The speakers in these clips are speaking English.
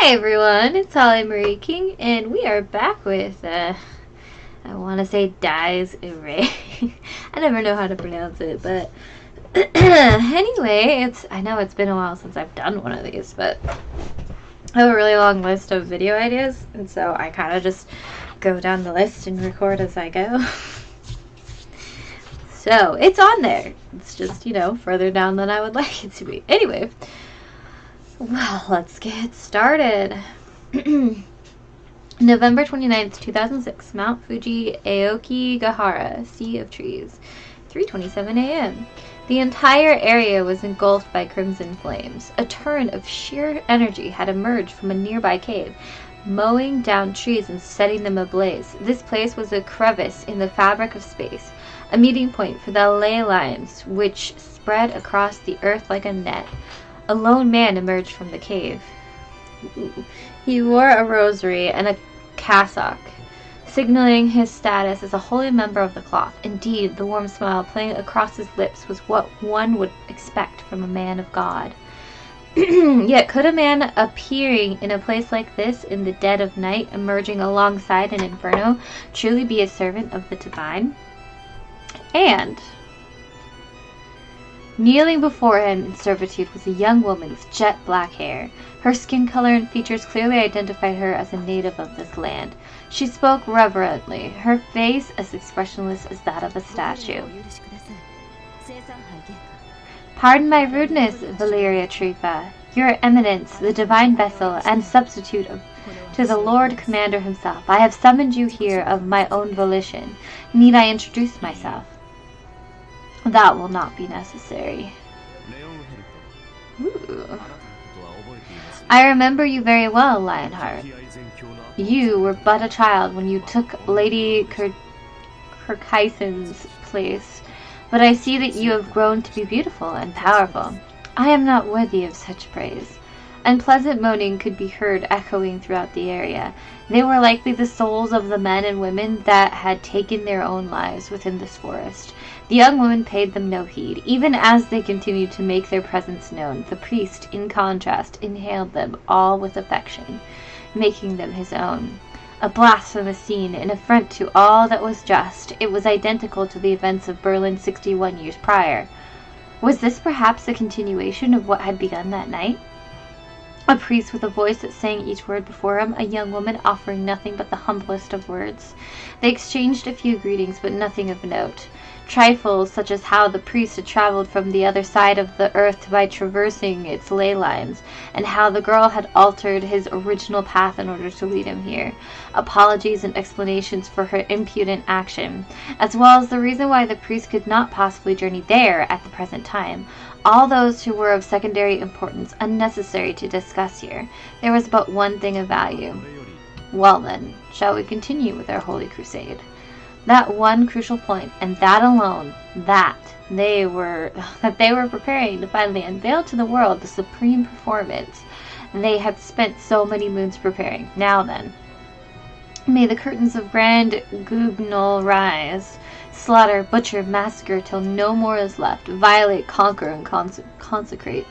Hey everyone, it's Holly Marie King, and we are back with, I want to say Dies Irae. I never know how to pronounce it, but anyway, I know it's been a while since I've done one of these, but I have a really long list of video ideas, and so I kind of just go down the list and record as I go. So, it's on there. It's just, further down than I would like it to be. Anyway. Well, let's get started. November 29th, 2006, Mount Fuji, Aokigahara, Sea of Trees, 3:27 a.m. The entire area was engulfed by crimson flames. A torrent of sheer energy had emerged from a nearby cave, mowing down trees and setting them ablaze. This place was a crevice in the fabric of space, a meeting point for the ley lines which spread across the earth like a net. A lone man emerged from the cave. He wore a rosary and a cassock, signaling his status as a holy member of the cloth. Indeed, the warm smile playing across his lips was what one would expect from a man of God. Yet could a man appearing in a place like this in the dead of night, emerging alongside an inferno, truly be a servant of the divine? And kneeling before him in servitude was a young woman with jet black hair. Her skin color and features clearly identified her as a native of this land. She spoke reverently, her face as expressionless as that of a statue. Pardon my rudeness, Valeria Trifa. Your Eminence, the divine vessel and substitute to the Lord Commander himself. I have summoned you here of my own volition. Need I introduce myself? That will not be necessary. Ooh. I remember you very well, Lionheart. You were but a child when you took Lady Kirkaisen's place, but I see that you have grown to be beautiful and powerful. I am not worthy of such praise. Unpleasant moaning could be heard echoing throughout the area. They were likely the souls of the men and women that had taken their own lives within this forest. The young woman paid them no heed. Even as they continued to make their presence known, the priest, in contrast, inhaled them all with affection, making them his own. A blasphemous scene, an affront to all that was just. It was identical to the events of Berlin 61 years prior. Was this perhaps a continuation of what had begun that night? A priest with a voice that sang each word before him, a young woman offering nothing but the humblest of words. They exchanged a few greetings, but nothing of note. Trifles such as how the priest had traveled from the other side of the earth by traversing its ley lines, and how the girl had altered his original path in order to lead him here. Apologies and explanations for her impudent action, as well as the reason why the priest could not possibly journey there at the present time. All those who were of secondary importance, unnecessary to discuss here. There was but one thing of value. Well then, shall we continue with our holy crusade? That one crucial point, and that alone, that they were preparing to finally unveil to the world the supreme performance they had spent so many moons preparing. Now then, may the curtains of grand Gugnol rise. Slaughter, butcher, massacre till no more is left. Violate, conquer, and consecrate.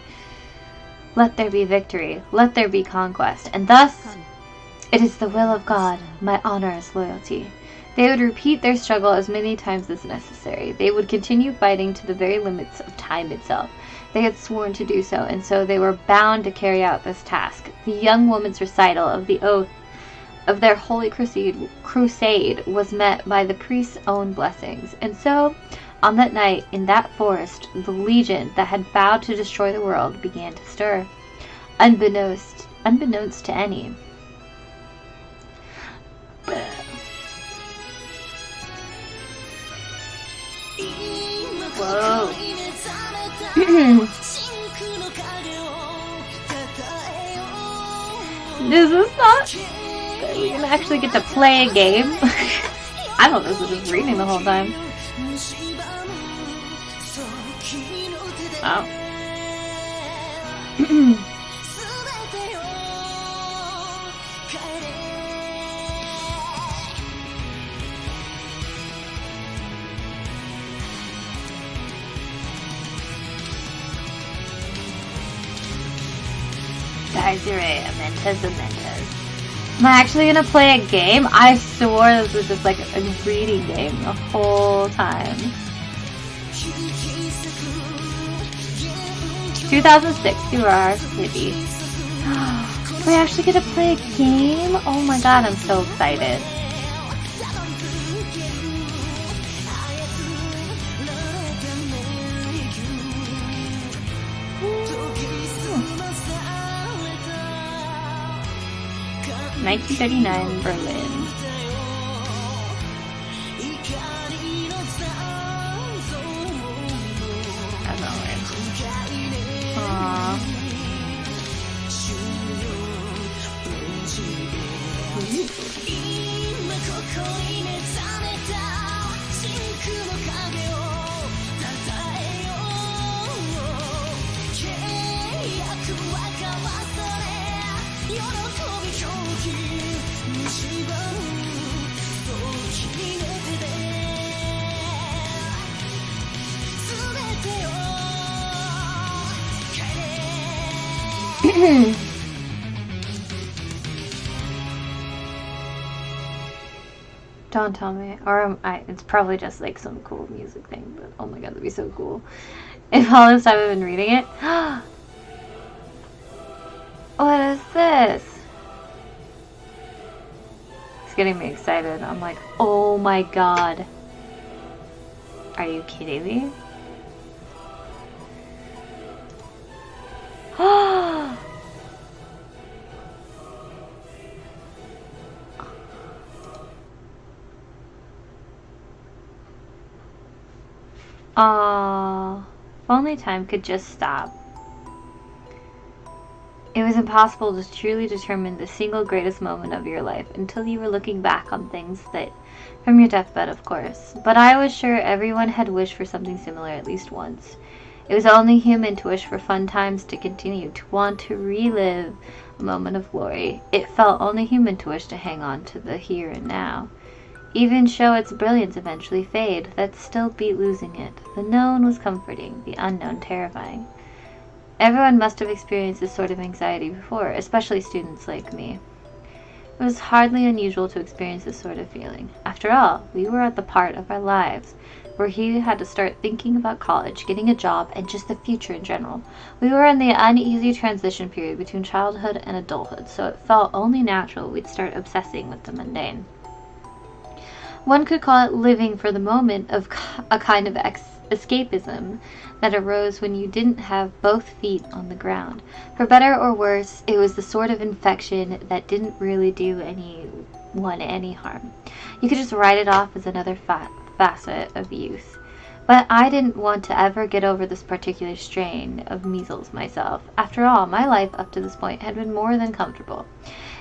Let there be victory. Let there be conquest. And thus, it is the will of God. My honor is loyalty. They would repeat their struggle as many times as necessary. They would continue fighting to the very limits of time itself. They had sworn to do so, and so they were bound to carry out this task. The young woman's recital of the oath of their holy crusade was met by the priest's own blessings. And so, on that night, in that forest, the legion that had vowed to destroy the world began to stir, unbeknownst to any. Whoa. This is not... We can actually get to play a game. I thought this was just reading the whole time. Oh. Irae, Amentes, Amentes. Am I actually gonna play a game? I swore this was just like a reading game the whole time. 2006, Irae City. We actually get to play a game? Oh my god, I'm so excited. Ooh. 1939 Berlin. As always. Aww. Don't tell me, or it's probably just like some cool music thing, but oh my god, that'd be so cool. If all this time I've been reading it. What is this? It's getting me excited. I'm like, oh my god. Are you kidding me? Aww, if only time could just stop. It was impossible to truly determine the single greatest moment of your life until you were looking back on things that, from your deathbed of course, but I was sure everyone had wished for something similar at least once. It was only human to wish for fun times to continue, to want to relive a moment of glory. It felt only human to wish to hang on to the here and now. Even show its brilliance eventually fade, that still beat losing it. The known was comforting, the unknown terrifying. Everyone must have experienced this sort of anxiety before, especially students like me. It was hardly unusual to experience this sort of feeling. After all, we were at the part of our lives where he had to start thinking about college, getting a job, and just the future in general. We were in the uneasy transition period between childhood and adulthood, so it felt only natural we'd start obsessing with the mundane. One could call it living for the moment, of a kind of escapism that arose when you didn't have both feet on the ground. For better or worse, it was the sort of infection that didn't really do anyone any harm. You could just write it off as another facet of youth. But I didn't want to ever get over this particular strain of measles myself. After all, my life up to this point had been more than comfortable.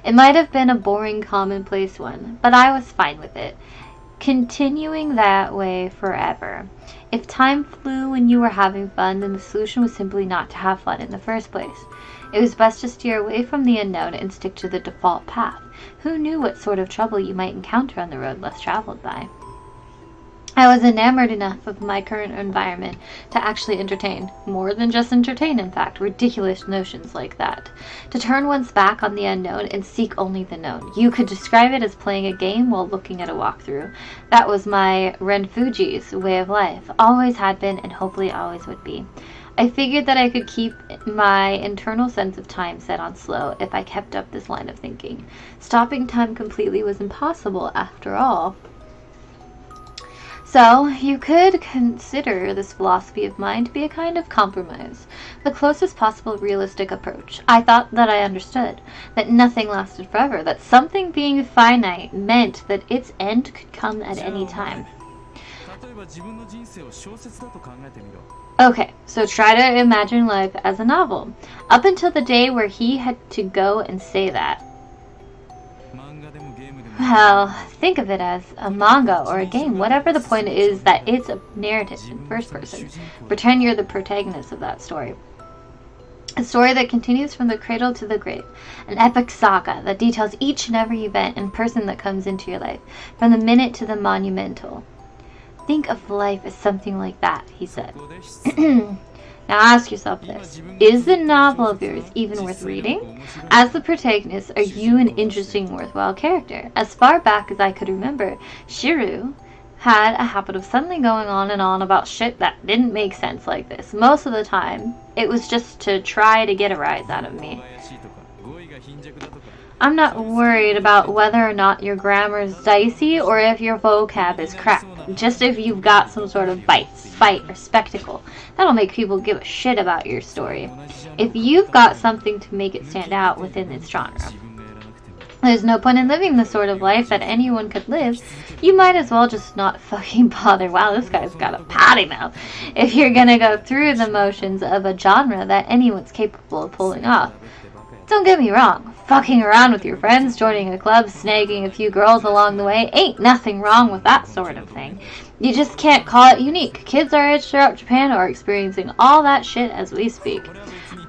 It might have been a boring, commonplace one, but I was fine with it. Continuing that way forever. If time flew when you were having fun, then the solution was simply not to have fun in the first place. It was best to steer away from the unknown and stick to the default path. Who knew what sort of trouble you might encounter on the road less traveled by? I was enamored enough of my current environment to actually entertain, more than just entertain in fact, ridiculous notions like that. To turn one's back on the unknown and seek only the known. You could describe it as playing a game while looking at a walkthrough. That was my Renfuji's way of life, always had been and hopefully always would be. I figured that I could keep my internal sense of time set on slow if I kept up this line of thinking. Stopping time completely was impossible after all. So, you could consider this philosophy of mine to be a kind of compromise, the closest possible realistic approach. I thought that I understood, that nothing lasted forever, that something being finite meant that its end could come at any time. Okay, so try to imagine life as a novel, up until the day where he had to go and say that. Well, think of it as a manga or a game. Whatever the point is that it's a narrative in first person. Pretend you're the protagonist of that story. A story that continues from the cradle to the grave. An epic saga that details each and every event and person that comes into your life, from the minute to the monumental. Think of life as something like that, he said. Now ask yourself this. Is the novel of yours even worth reading? As the protagonist, are you an interesting, worthwhile character? As far back as I could remember, Shiru had a habit of suddenly going on and on about shit that didn't make sense like this. Most of the time, it was just to try to get a rise out of me. I'm not worried about whether or not your grammar is dicey or if your vocab is crap. Just if you've got some sort of bite, spite, or spectacle. That'll make people give a shit about your story. If you've got something to make it stand out within its genre. There's no point in living the sort of life that anyone could live. You might as well just not fucking bother. Wow, this guy's got a potty mouth. If you're gonna go through the motions of a genre that anyone's capable of pulling off. Don't get me wrong, fucking around with your friends, joining a club, snagging a few girls along the way, ain't nothing wrong with that sort of thing. You just can't call it unique. Kids our age throughout Japan are experiencing all that shit as we speak.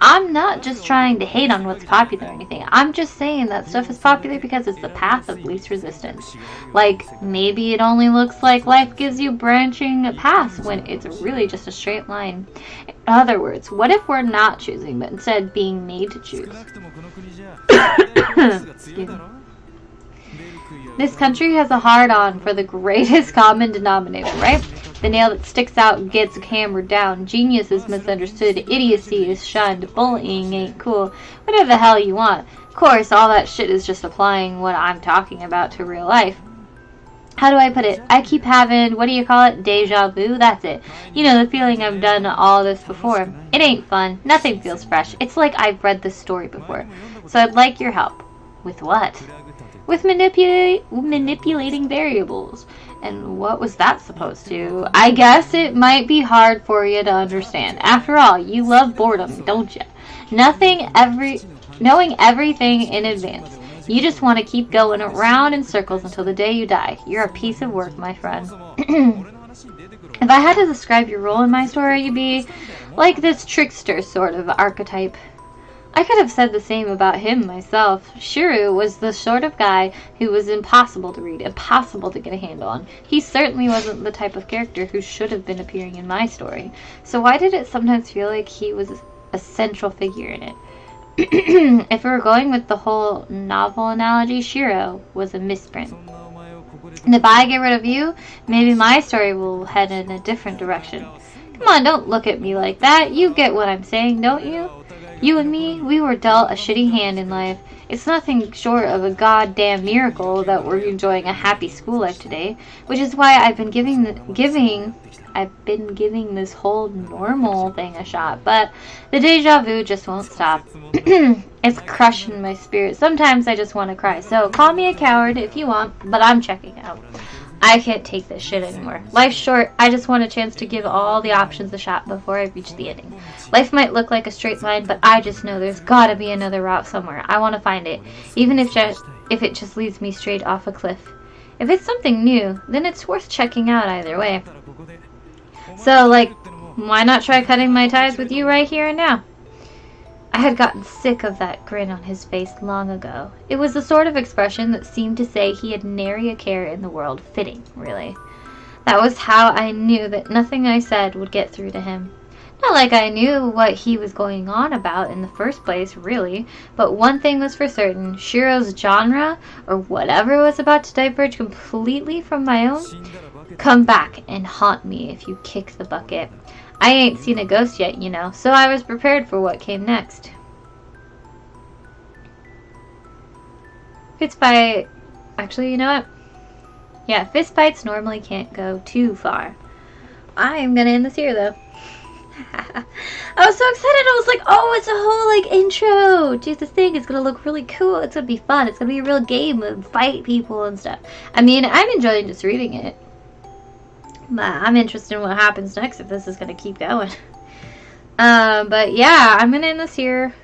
I'm not just trying to hate on what's popular or anything. I'm just saying that stuff is popular because it's the path of least resistance. Like, maybe it only looks like life gives you branching paths when it's really just a straight line. In other words, what if we're not choosing, but instead being made to choose? Excuse me. This country has a hard-on for the greatest common denominator, right? The nail that sticks out gets hammered down. Genius is misunderstood. Idiocy is shunned. Bullying ain't cool. Whatever the hell you want. Of course, all that shit is just applying what I'm talking about to real life. How do I put it? I keep having, what do you call it? Deja vu? That's it. You know, the feeling I've done all this before. It ain't fun. Nothing feels fresh. It's like I've read this story before. So I'd like your help. With what? With manipulating variables. And what was that supposed to? I guess it might be hard for you to understand. After all, you love boredom, don't you? Knowing everything in advance. You just want to keep going around in circles until the day you die. You're a piece of work, my friend. If I had to describe your role in my story, you'd be like this trickster sort of archetype. I could have said the same about him myself. Shiru was the sort of guy who was impossible to read, impossible to get a handle on. He certainly wasn't the type of character who should have been appearing in my story. So why did it sometimes feel like he was a central figure in it? If we were going with the whole novel analogy, Shiro was a misprint. And if I get rid of you, maybe my story will head in a different direction. Come on, don't look at me like that. You get what I'm saying, don't you? You and me, we were dealt a shitty hand in life. It's nothing short of a goddamn miracle that we're enjoying a happy school life today, which is why I've been giving this whole normal thing a shot, but the deja vu just won't stop. It's crushing my spirit. Sometimes I just want to cry, so call me a coward if you want, but I'm checking out. I can't take this shit anymore. Life's short. I just want a chance to give all the options a shot before I reach the ending. Life might look like a straight line, but I just know there's gotta be another route somewhere. I want to find it, even if it just leads me straight off a cliff. If it's something new, then it's worth checking out either way. So, like, why not try cutting my ties with you right here and now? I had gotten sick of that grin on his face long ago. It was the sort of expression that seemed to say he had nary a care in the world. Fitting, really. That was how I knew that nothing I said would get through to him. Not like I knew what he was going on about in the first place, really. But one thing was for certain. Shiro's genre, or whatever was about to diverge completely from my own, come back and haunt me if you kick the bucket. I ain't seen a ghost yet, you know, so I was prepared for what came next. Fistfight. Actually, you know what? Yeah, fistfights normally can't go too far. I'm gonna end this here, though. I was so excited. I was like, oh, it's a whole, like, intro to this thing. It's gonna look really cool. It's gonna be fun. It's gonna be a real game of fight people and stuff. I mean, I'm enjoying just reading it. I'm interested in what happens next if this is going to keep going. But yeah, I'm going to end this here.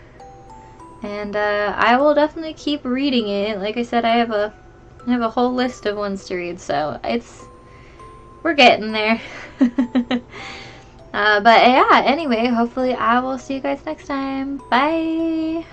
And I will definitely keep reading it. Like I said, I have a whole list of ones to read, so we're getting there. But yeah, anyway, hopefully I will see you guys next time. Bye!